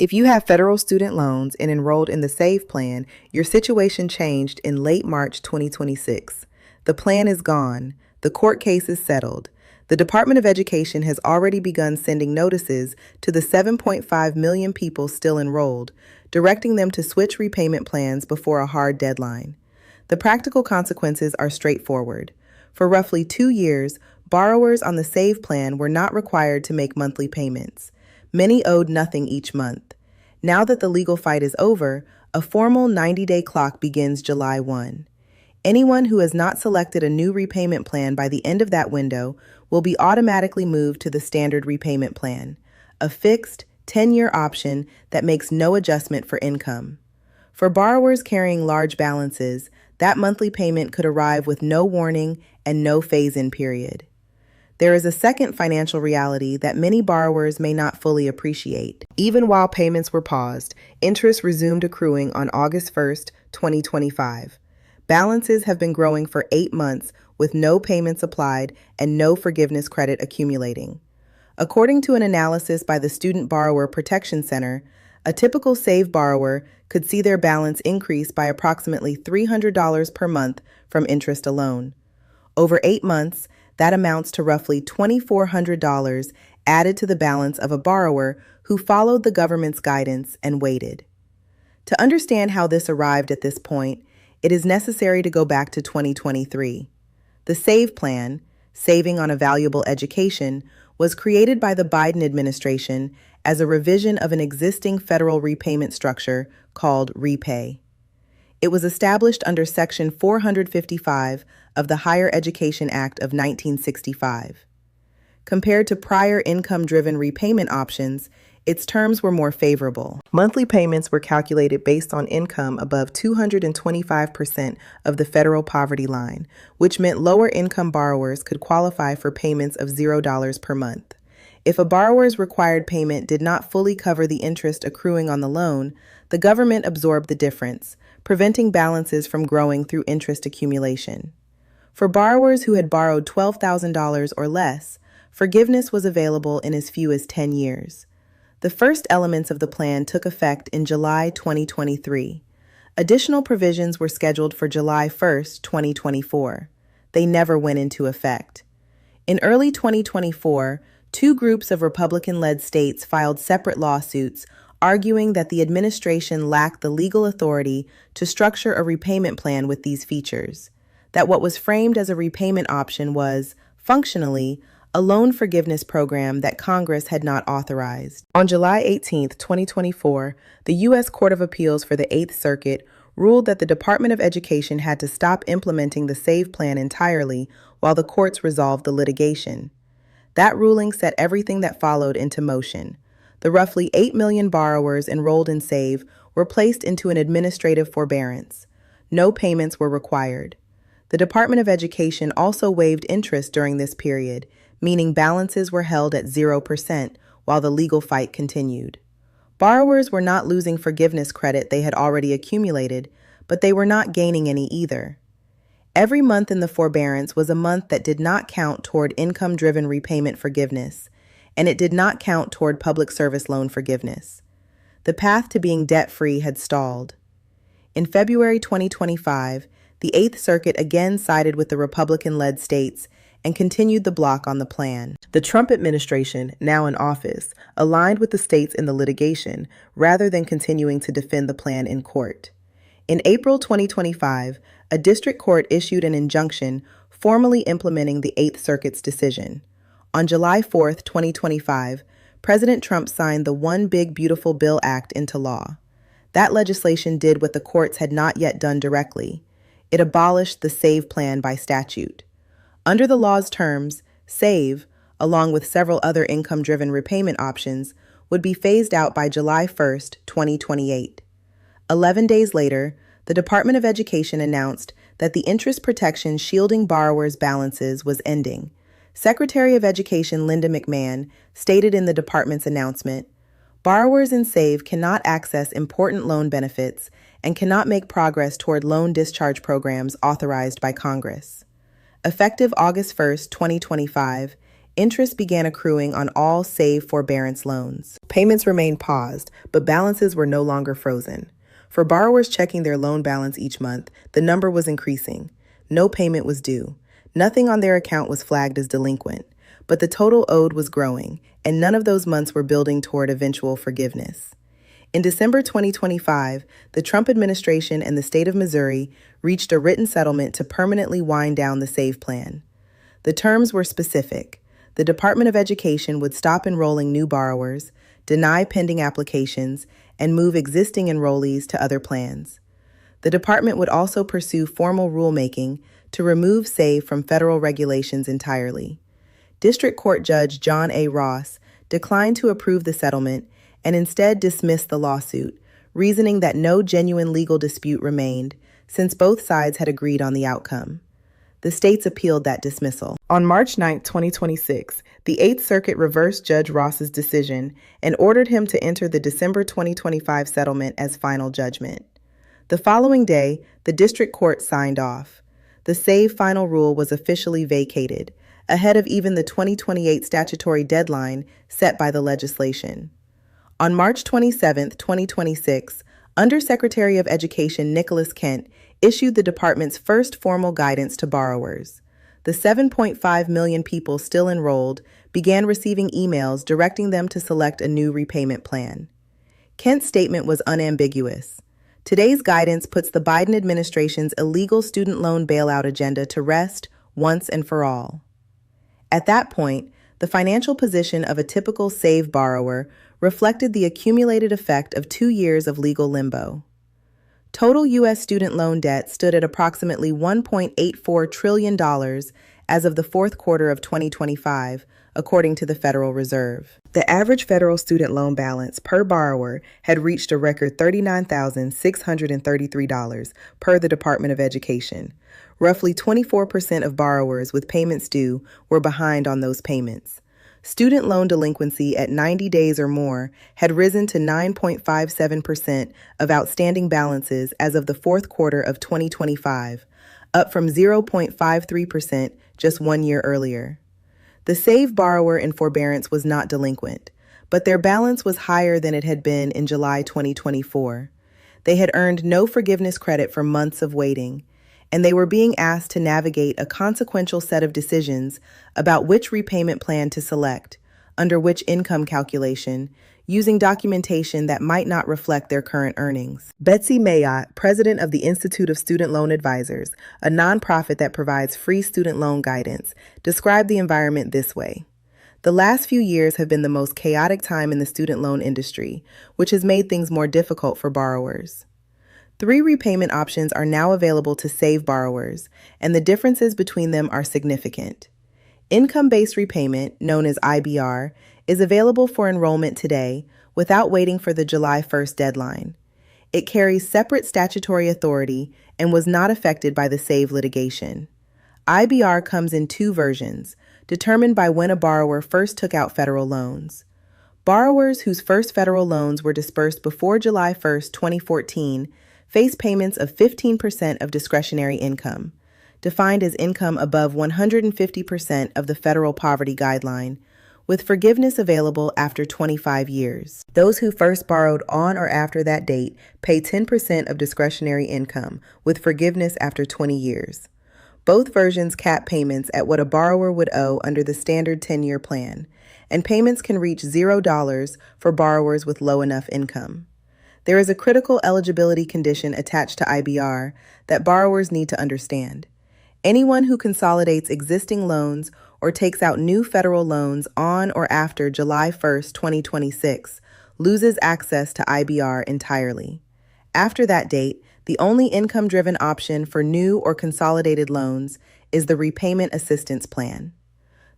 If you have federal student loans and enrolled in the SAVE plan, your situation changed in late March 2026. The plan is gone. The court case is settled. The Department of Education has already begun sending notices to the 7.5 million people still enrolled, directing them to switch repayment plans before a hard deadline. The practical consequences are straightforward. For roughly 2 years, borrowers on the SAVE plan were not required to make monthly payments. Many owed nothing each month. Now that the legal fight is over, a formal 90-day clock begins July 1. Anyone who has not selected a new repayment plan by the end of that window will be automatically moved to the Standard Repayment Plan, a fixed, 10-year option that makes no adjustment for income. For borrowers carrying large balances, that monthly payment could arrive with no warning and no phase-in period. There is a second financial reality that many borrowers may not fully appreciate. Even while payments were paused, interest resumed accruing on August 1st, 2025. Balances have been growing for 8 months with no payments applied and no forgiveness credit accumulating. According to an analysis by the Student Borrower Protection Center, a typical SAVE borrower could see their balance increase by approximately $300 per month from interest alone. Over 8 months, that amounts to roughly $2,400 added to the balance of a borrower who followed the government's guidance and waited. To understand how this arrived at this point, it is necessary to go back to 2023. The SAVE plan, Saving on a Valuable Education, was created by the Biden administration as a revision of an existing federal repayment structure called REPAY. It was established under Section 455 of the Higher Education Act of 1965. Compared to prior income-driven repayment options, its terms were more favorable. Monthly payments were calculated based on income above 225% of the federal poverty line, which meant lower-income borrowers could qualify for payments of $0 per month. If a borrower's required payment did not fully cover the interest accruing on the loan, the government absorbed the difference, preventing balances from growing through interest accumulation. For borrowers who had borrowed $12,000 or less, forgiveness was available in as few as 10 years. The first elements of the plan took effect in July 2023. Additional provisions were scheduled for July 1, 2024. They never went into effect. In early 2024, 2 groups of Republican-led states filed separate lawsuits arguing that the administration lacked the legal authority to structure a repayment plan with these features, that what was framed as a repayment option was, functionally, a loan forgiveness program that Congress had not authorized. On July 18, 2024, the U.S. Court of Appeals for the 8th Circuit ruled that the Department of Education had to stop implementing the SAVE plan entirely while the courts resolved the litigation. That ruling set everything that followed into motion. The roughly 8 million borrowers enrolled in SAVE were placed into an administrative forbearance. No payments were required. The Department of Education also waived interest during this period, meaning balances were held at 0% while the legal fight continued. Borrowers were not losing forgiveness credit they had already accumulated, but they were not gaining any either. Every month in the forbearance was a month that did not count toward income-driven repayment forgiveness, and it did not count toward public service loan forgiveness. The path to being debt-free had stalled. In February 2025, the 8th Circuit again sided with the Republican-led states and continued the block on the plan. The Trump administration, now in office, aligned with the states in the litigation rather than continuing to defend the plan in court. In April 2025, a district court issued an injunction formally implementing the 8th Circuit's decision. On July 4, 2025, President Trump signed the One Big Beautiful Bill Act into law. That legislation did what the courts had not yet done directly. It abolished the SAVE plan by statute. Under the law's terms, SAVE, along with several other income-driven repayment options, would be phased out by July 1, 2028. 11 days later, the Department of Education announced that the interest protection shielding borrowers' balances was ending. Secretary of Education Linda McMahon stated in the department's announcement, "Borrowers in SAVE cannot access important loan benefits and cannot make progress toward loan discharge programs authorized by Congress." Effective August 1, 2025, interest began accruing on all save forbearance loans. Payments remained paused, but balances were no longer frozen. For borrowers checking their loan balance each month, the number was increasing. No payment was due. Nothing on their account was flagged as delinquent, but the total owed was growing, and none of those months were building toward eventual forgiveness. In December 2025, the Trump administration and the state of Missouri reached a written settlement to permanently wind down the SAVE plan. The terms were specific. The Department of Education would stop enrolling new borrowers, deny pending applications, and move existing enrollees to other plans. The department would also pursue formal rulemaking to remove SAVE from federal regulations entirely. District Court Judge John A. Ross declined to approve the settlement and instead dismissed the lawsuit, reasoning that no genuine legal dispute remained since both sides had agreed on the outcome. The states appealed that dismissal. On March 9, 2026, the Eighth Circuit reversed Judge Ross's decision and ordered him to enter the December 2025 settlement as final judgment. The following day, the district court signed off. The SAVE final rule was officially vacated, ahead of even the 2028 statutory deadline set by the legislation. On March 27, 2026, Undersecretary of Education Nicholas Kent issued the department's first formal guidance to borrowers. The 7.5 million people still enrolled began receiving emails directing them to select a new repayment plan. Kent's statement was unambiguous. Today's guidance puts the Biden administration's illegal student loan bailout agenda to rest once and for all. At that point, the financial position of a typical SAVE borrower reflected the accumulated effect of 2 years of legal limbo. Total U.S. student loan debt stood at approximately $1.84 trillion as of the fourth quarter of 2025, according to the Federal Reserve. The average federal student loan balance per borrower had reached a record $39,633 per the Department of Education. Roughly 24% of borrowers with payments due were behind on those payments. Student loan delinquency at 90 days or more had risen to 9.57% of outstanding balances as of the fourth quarter of 2025, up from 0.53% just 1 year earlier. The SAVE borrower in forbearance was not delinquent, but their balance was higher than it had been in July 2024. They had earned no forgiveness credit for months of waiting, and they were being asked to navigate a consequential set of decisions about which repayment plan to select, under which income calculation, using documentation that might not reflect their current earnings. Betsy Mayotte, president of the Institute of Student Loan Advisors, a nonprofit that provides free student loan guidance, described the environment this way. The last few years have been the most chaotic time in the student loan industry, which has made things more difficult for borrowers. 3 repayment options are now available to SAVE borrowers, and the differences between them are significant. Income-based repayment, known as IBR, is available for enrollment today without waiting for the July 1st deadline. It carries separate statutory authority and was not affected by the SAVE litigation. IBR comes in 2 versions, determined by when a borrower first took out federal loans. Borrowers whose first federal loans were disbursed before July 1st, 2014, face payments of 15% of discretionary income, defined as income above 150% of the federal poverty guideline, with forgiveness available after 25 years. Those who first borrowed on or after that date pay 10% of discretionary income, with forgiveness after 20 years. Both versions cap payments at what a borrower would owe under the standard 10-year plan, and payments can reach $0 for borrowers with low enough income. There is a critical eligibility condition attached to IBR that borrowers need to understand. Anyone who consolidates existing loans or takes out new federal loans on or after July 1st, 2026, loses access to IBR entirely. After that date, the only income-driven option for new or consolidated loans is the Repayment Assistance Plan.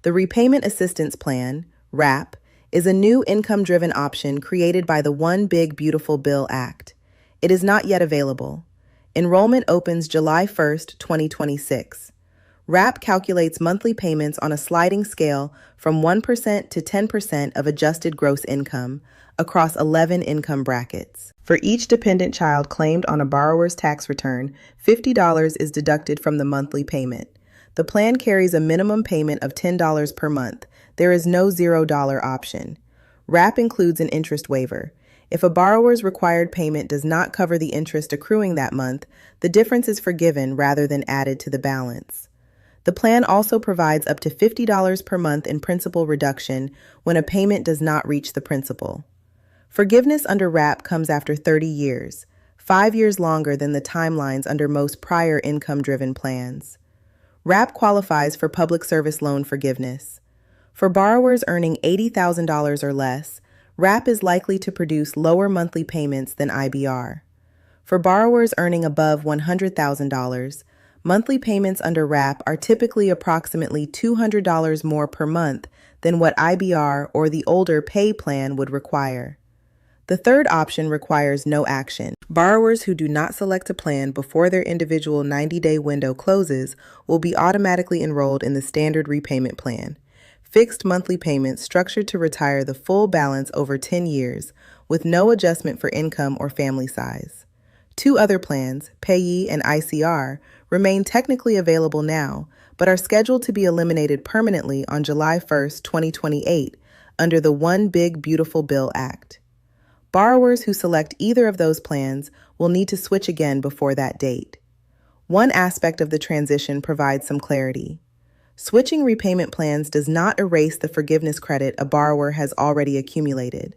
The Repayment Assistance Plan, RAP, is a new income-driven option created by the One Big Beautiful Bill Act. It is not yet available. Enrollment opens July 1st, 2026. RAP calculates monthly payments on a sliding scale from 1% to 10% of adjusted gross income across 11 income brackets. For each dependent child claimed on a borrower's tax return, $50 is deducted from the monthly payment. The plan carries a minimum payment of $10 per month There is no $0 option. RAP includes an interest waiver. If a borrower's required payment does not cover the interest accruing that month, the difference is forgiven rather than added to the balance. The plan also provides up to $50 per month in principal reduction when a payment does not reach the principal. Forgiveness under RAP comes after 30 years, 5 years longer than the timelines under most prior income-driven plans. RAP qualifies for public service loan forgiveness. For borrowers earning $80,000 or less, RAP is likely to produce lower monthly payments than IBR. For borrowers earning above $100,000, monthly payments under RAP are typically approximately $200 more per month than what IBR or the older pay plan would require. The third option requires no action. Borrowers who do not select a plan before their individual 90-day window closes will be automatically enrolled in the Standard Repayment Plan. Fixed monthly payments structured to retire the full balance over 10 years with no adjustment for income or family size. Two other plans, Payee and ICR, remain technically available now, but are scheduled to be eliminated permanently on July 1, 2028, under the One Big Beautiful Bill Act. Borrowers who select either of those plans will need to switch again before that date. One aspect of the transition provides some clarity. Switching repayment plans does not erase the forgiveness credit a borrower has already accumulated.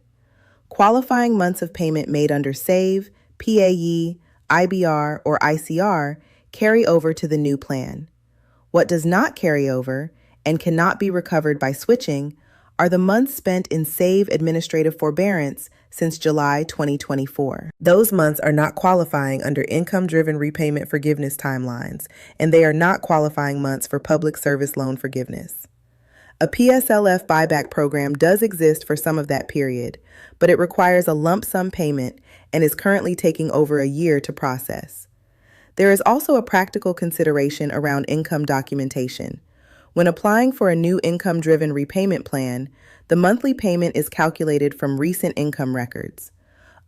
Qualifying months of payment made under SAVE, PAYE, IBR, or ICR carry over to the new plan. What does not carry over and cannot be recovered by switching are the months spent in SAVE administrative forbearance since July 2024. Those months are not qualifying under income-driven repayment forgiveness timelines, and they are not qualifying months for public service loan forgiveness. A PSLF buyback program does exist for some of that period, but it requires a lump sum payment and is currently taking over a year to process. There is also a practical consideration around income documentation. When applying for a new income-driven repayment plan, the monthly payment is calculated from recent income records.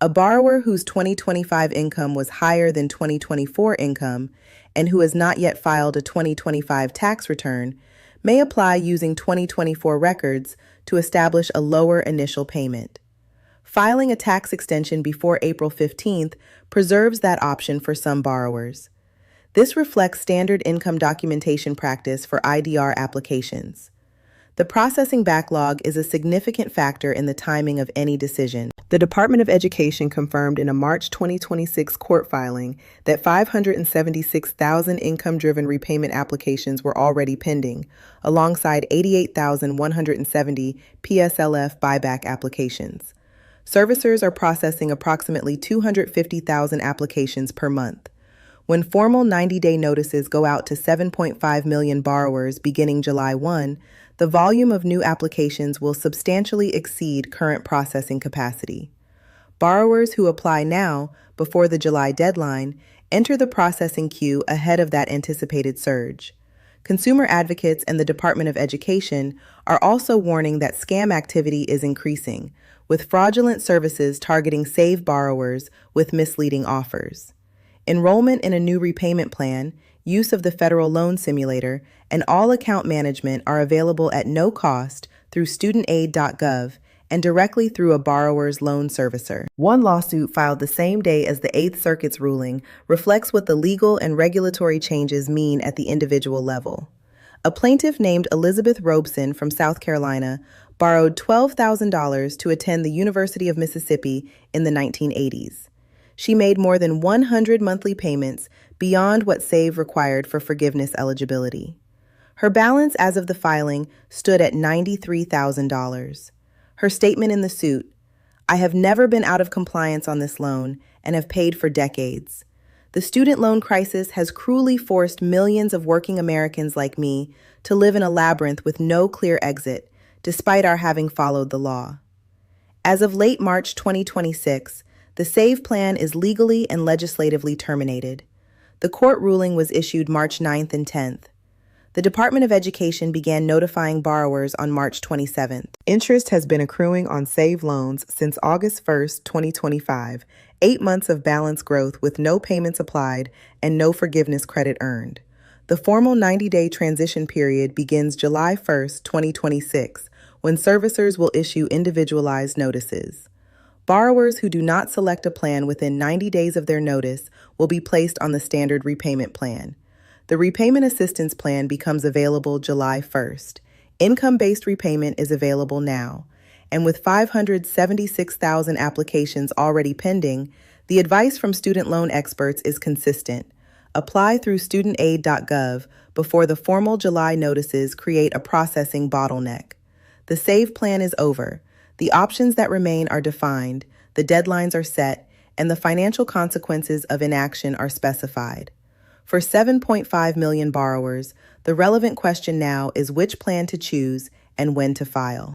A borrower whose 2025 income was higher than 2024 income and who has not yet filed a 2025 tax return may apply using 2024 records to establish a lower initial payment. Filing a tax extension before April 15th preserves that option for some borrowers. This reflects standard income documentation practice for IDR applications. The processing backlog is a significant factor in the timing of any decision. The Department of Education confirmed in a March 2026 court filing that 576,000 income-driven repayment applications were already pending, alongside 88,170 PSLF buyback applications. Servicers are processing approximately 250,000 applications per month. When formal 90-day notices go out to 7.5 million borrowers beginning July 1, the volume of new applications will substantially exceed current processing capacity. Borrowers who apply now, before the July deadline, enter the processing queue ahead of that anticipated surge. Consumer advocates and the Department of Education are also warning that scam activity is increasing, with fraudulent services targeting SAVE borrowers with misleading offers. Enrollment in a new repayment plan, use of the federal loan simulator, and all account management are available at no cost through studentaid.gov and directly through a borrower's loan servicer. One lawsuit filed the same day as the Eighth Circuit's ruling reflects what the legal and regulatory changes mean at the individual level. A plaintiff named Elizabeth Robeson from South Carolina borrowed $12,000 to attend the University of Mississippi in the 1980s. She made more than 100 monthly payments beyond what SAVE required for forgiveness eligibility. Her balance as of the filing stood at $93,000. Her statement in the suit, "I have never been out of compliance on this loan and have paid for decades. The student loan crisis has cruelly forced millions of working Americans like me to live in a labyrinth with no clear exit, despite our having followed the law." As of late March 2026, the SAVE plan is legally and legislatively terminated. The court ruling was issued March 9th and 10th. The Department of Education began notifying borrowers on March 27th. Interest has been accruing on SAVE loans since August 1st, 2025, 8 months of balance growth with no payments applied and no forgiveness credit earned. The formal 90-day transition period begins July 1st, 2026, when servicers will issue individualized notices. Borrowers who do not select a plan within 90 days of their notice will be placed on the Standard Repayment Plan. The Repayment Assistance Plan becomes available July 1st. Income-based repayment is available now. And with 576,000 applications already pending, the advice from student loan experts is consistent. Apply through studentaid.gov before the formal July notices create a processing bottleneck. The SAVE plan is over. The options that remain are defined, the deadlines are set, and the financial consequences of inaction are specified. For 7.5 million borrowers, the relevant question now is which plan to choose and when to file.